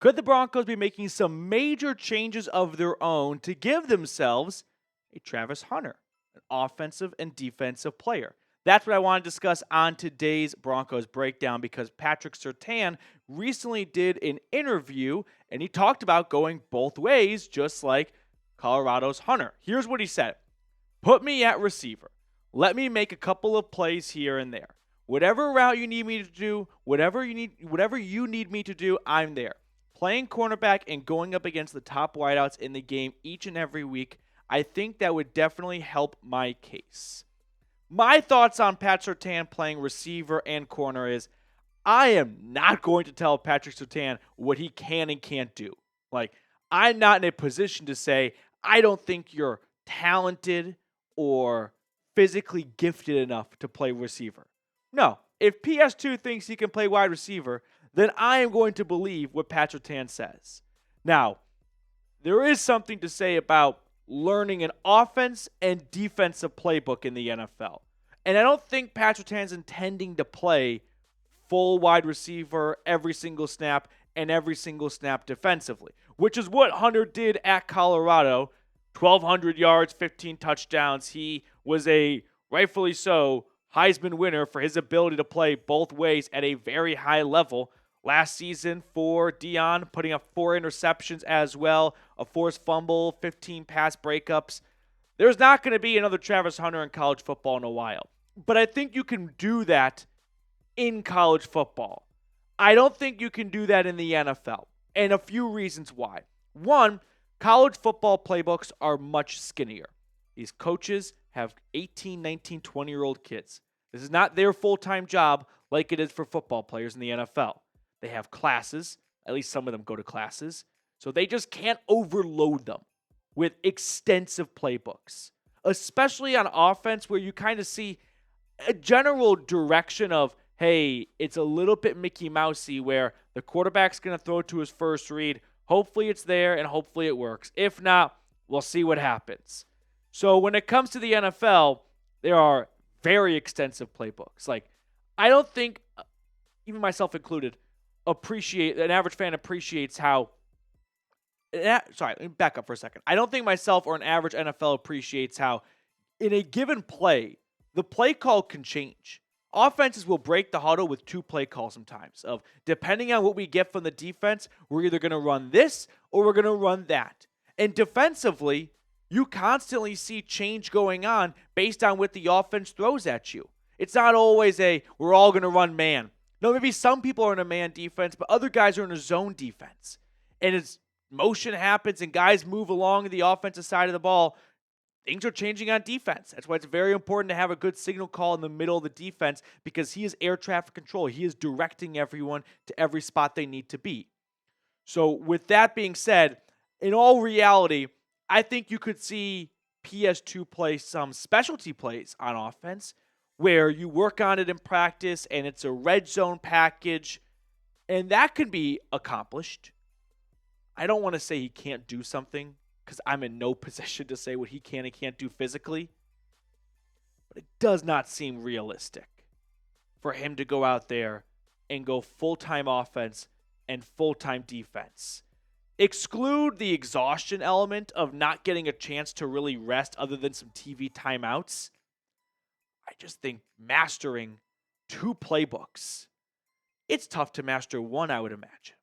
Could the Broncos be making some major changes of their own to give themselves a Travis Hunter, an offensive and defensive player? That's what I want to discuss on today's Broncos Breakdown, because Patrick Surtain recently did an interview and he talked about going both ways, just like Colorado's Hunter. Here's what he said: put me at receiver. Let me make a couple of plays here and there. Whatever route you need me to do, whatever you need me to do, I'm there. Playing cornerback and going up against the top wideouts in the game each and every week, I think that would definitely help my case. My thoughts on Pat Surtain playing receiver and corner is, I am not going to tell Patrick Surtain what he can and can't do. I'm not in a position to say, I don't think you're talented or physically gifted enough to play receiver. No, if PS2 thinks he can play wide receiver, then I am going to believe what Pat Surtain says. Now, there is something to say about learning an offense and defensive playbook in the NFL. And I don't think Pat Surtain's intending to play full wide receiver every single snap and every single snap defensively, which is what Hunter did at Colorado. 1,200 yards, 15 touchdowns. He was a, rightfully so, Heisman winner for his ability to play both ways at a very high level. Last season for Dion, putting up 4 interceptions as well, a forced fumble, 15 pass breakups. There's not going to be another Travis Hunter in college football in a while. But I think you can do that in college football. I don't think you can do that in the NFL, and a few reasons why. One, college football playbooks are much skinnier. These coaches have 18, 19, 20-year-old kids. This is not their full-time job like it is for football players in the NFL. They have classes. At least some of them go to classes. So they just can't overload them with extensive playbooks, especially on offense where you kind of see a general direction of, hey, it's a little bit Mickey Mousey where the quarterback's going to throw to his first read. Hopefully it's there and hopefully it works. If not, we'll see what happens. So when it comes to the NFL, there are very extensive playbooks. I don't think, even myself included, an average fan appreciates how. Sorry, let me back up for a second. I don't think myself or an average NFL appreciates how, in a given play, the play call can change. Offenses will break the huddle with 2 play calls sometimes. Depending on what we get from the defense, we're either going to run this or we're going to run that. And defensively, you constantly see change going on based on what the offense throws at you. It's not always we're all going to run man. No, maybe some people are in a man defense, but other guys are in a zone defense. And as motion happens and guys move along the offensive side of the ball, things are changing on defense. That's why it's very important to have a good signal call in the middle of the defense, because he is air traffic control. He is directing everyone to every spot they need to be. So with that being said, in all reality, I think you could see PS2 play some specialty plays on offense where you work on it in practice and it's a red zone package, and that can be accomplished. I don't want to say he can't do something, because I'm in no position to say what he can and can't do physically. But it does not seem realistic for him to go out there and go full-time offense and full-time defense. Exclude the exhaustion element of not getting a chance to really rest other than some TV timeouts. I just think mastering 2 playbooks, it's tough to master 1, I would imagine.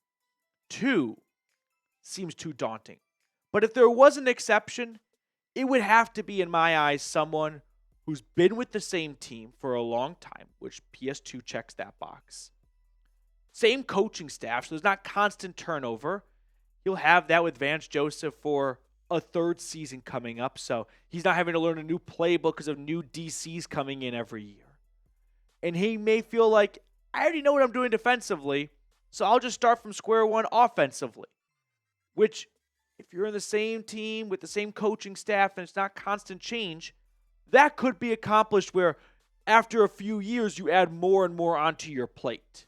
2 seems too daunting. But if there was an exception, it would have to be, in my eyes, someone who's been with the same team for a long time, which PS2 checks that box. Same coaching staff, so there's not constant turnover. He'll have that with Vance Joseph for a 3rd season coming up, so he's not having to learn a new playbook because of new DCs coming in every year. And he may feel like, I already know what I'm doing defensively, so I'll just start from square one offensively. Which, if you're in the same team with the same coaching staff and it's not constant change, that could be accomplished where after a few years you add more and more onto your plate.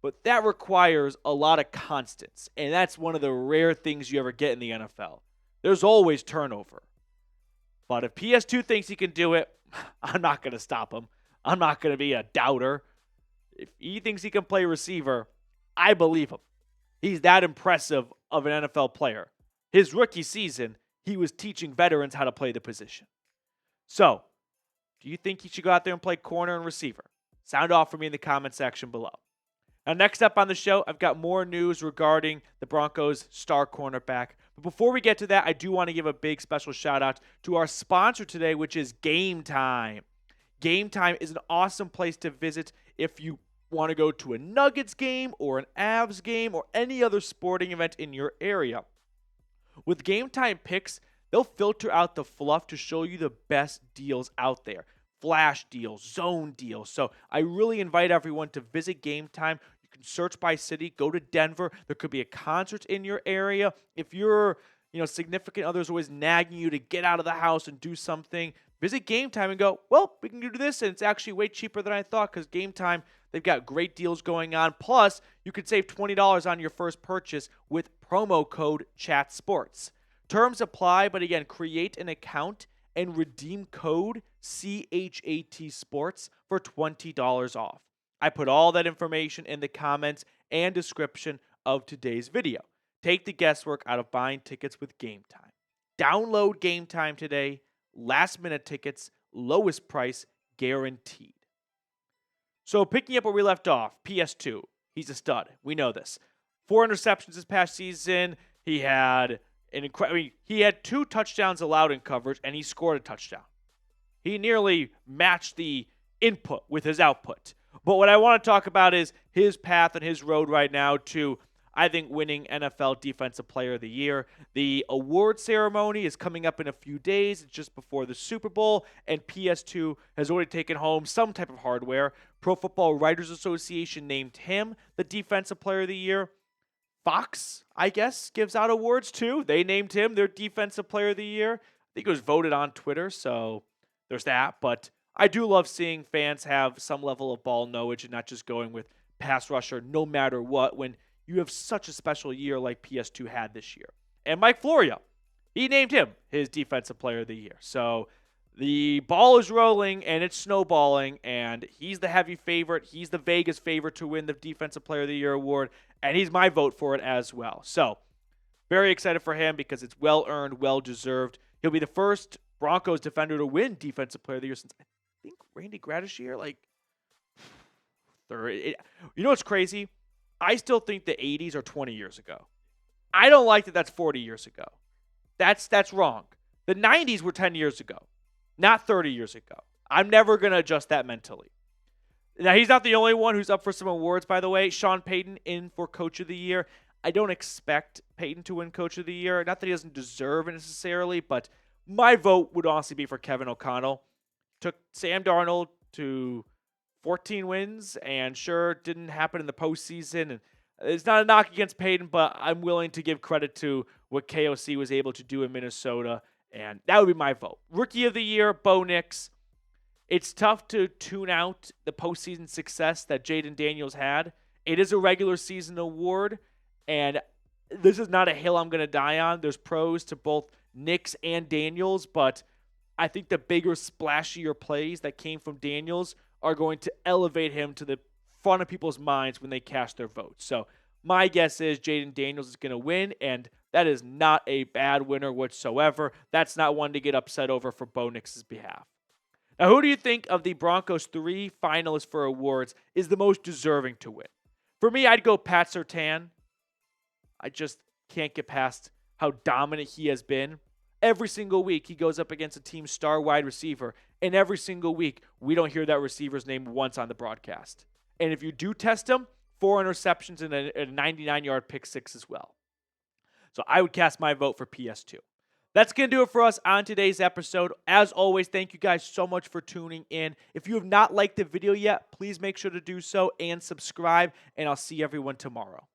But that requires a lot of constants, and that's one of the rare things you ever get in the NFL. There's always turnover. But if PS2 thinks he can do it, I'm not going to stop him. I'm not going to be a doubter. If he thinks he can play receiver, I believe him. He's that impressive of an NFL player. His rookie season, he was teaching veterans how to play the position. So, do you think he should go out there and play corner and receiver? Sound off for me in the comment section below. Now, next up on the show, I've got more news regarding the Broncos' star cornerback. But before we get to that, I do want to give a big special shout out to our sponsor today, which is GameTime. GameTime is an awesome place to visit if you want to go to a Nuggets game or an Avs game or any other sporting event in your area. With GameTime picks, they'll filter out the fluff to show you the best deals out there. Flash deals, zone deals. So I really invite everyone to visit GameTime. You can search by city, go to Denver. There could be a concert in your area. If your significant other is always nagging you to get out of the house and do something, visit GameTime and go, well, we can do this, and it's actually way cheaper than I thought because GameTime, they've got great deals going on. Plus, you could save $20 on your first purchase with promo code CHATSPORTS. Terms apply, but again, create an account and redeem code CHAT Sports for $20 off. I put all that information in the comments and description of today's video. Take the guesswork out of buying tickets with GameTime. Download GameTime today. Last minute tickets, lowest price guaranteed. So picking up where we left off, PS2, he's a stud. We know this. 4 interceptions this past season. He had he had 2 touchdowns allowed in coverage, and he scored a touchdown. He nearly matched the input with his output. But what I want to talk about is his path and his road right now to, I think, winning NFL Defensive Player of the Year. The award ceremony is coming up in a few days. It's just before the Super Bowl, and PS2 has already taken home some type of hardware. Pro Football Writers Association named him the Defensive Player of the Year. Fox, I guess, gives out awards too. They named him their Defensive Player of the Year. I think it was voted on Twitter, so there's that. But I do love seeing fans have some level of ball knowledge and not just going with pass rusher no matter what when you have such a special year like PS2 had this year. And Mike Florio, he named him his Defensive Player of the Year. So the ball is rolling and it's snowballing, and he's the heavy favorite. He's the Vegas favorite to win the Defensive Player of the Year award, and he's my vote for it as well. So very excited for him because it's well-earned, well-deserved. He'll be the first Broncos defender to win Defensive Player of the Year since, I think, Randy Gradishier, third. You know what's crazy? I still think the 80s are 20 years ago. I don't like that that's 40 years ago. That's wrong. The 90s were 10 years ago, not 30 years ago. I'm never going to adjust that mentally. Now, he's not the only one who's up for some awards, by the way. Sean Payton in for Coach of the Year. I don't expect Payton to win Coach of the Year. Not that he doesn't deserve it necessarily, but my vote would honestly be for Kevin O'Connell. Took Sam Darnold to 14 wins, and sure, didn't happen in the postseason. And it's not a knock against Payton, but I'm willing to give credit to what KOC was able to do in Minnesota, and that would be my vote. Rookie of the Year, Bo Nix. It's tough to tune out the postseason success that Jaden Daniels had. It is a regular season award, and this is not a hill I'm going to die on. There's pros to both Nix and Daniels, but I think the bigger, splashier plays that came from Daniels are going to elevate him to the front of people's minds when they cast their votes. So my guess is Jaden Daniels is going to win, and that is not a bad winner whatsoever. That's not one to get upset over for Bo Nix's behalf. Now, who do you think of the Broncos' 3 finalists for awards is the most deserving to win? For me, I'd go Pat Surtain. I just can't get past how dominant he has been. Every single week, he goes up against a team's star wide receiver, and every single week, we don't hear that receiver's name once on the broadcast. And if you do test him, 4 interceptions and a 99-yard pick six as well. So I would cast my vote for PS2. That's going to do it for us on today's episode. As always, thank you guys so much for tuning in. If you have not liked the video yet, please make sure to do so and subscribe, and I'll see everyone tomorrow.